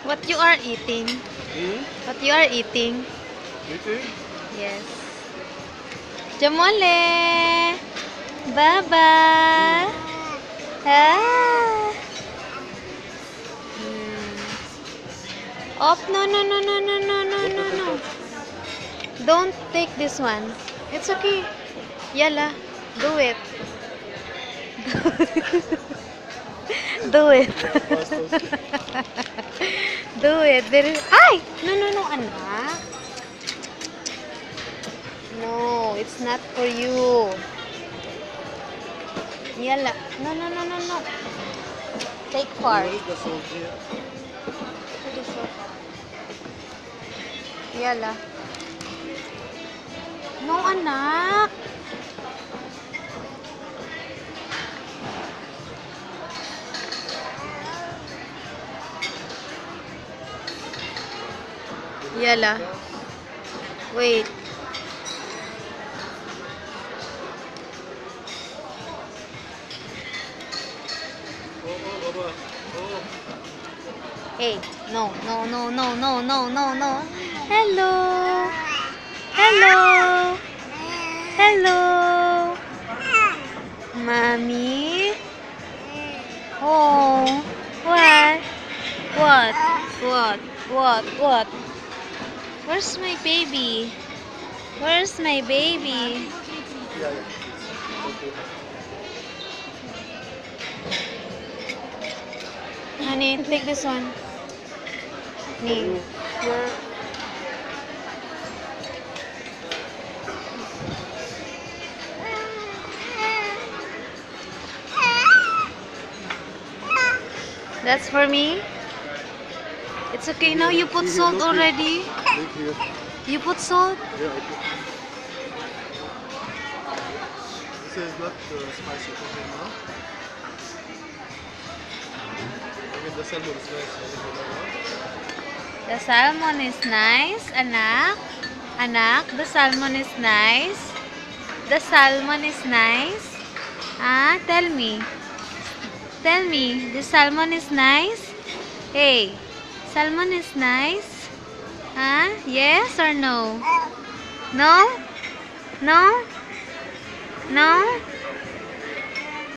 What you are eating? What you are eating? Eating? Yes. Jamole! Baba! Ah! Op, no, no, no, no, no, no, no, no, no. Don't take this one. It's okay. Yala, do it. Do it. Do it. There is... Ay! No, no, no, anak. No, it's not for you. Yala. No, no, no, no, no. Take far. Where's the salt here? Yala. No, anak. Yala. Wait. Oh, Baba. Oh. Hey, no, no, no, no, no, no, no, no. Hello. Hello. Hello. Mommy. Oh. What? What? What? What? What? Where's my baby? Where's my baby? Yeah, yeah. Okay. Honey, take this one. Me. You're... That's for me? It's okay now, you put salt already? Look here. You put salt? Yeah, I put. This is not spicy for him, huh? Okay, the salmon is nice. The salmon is nice, anak. Anak, the salmon is nice. The salmon is nice. Ah, tell me. Tell me, the salmon is nice? Hey, salmon is nice? Huh? Yes or no? No? No? No?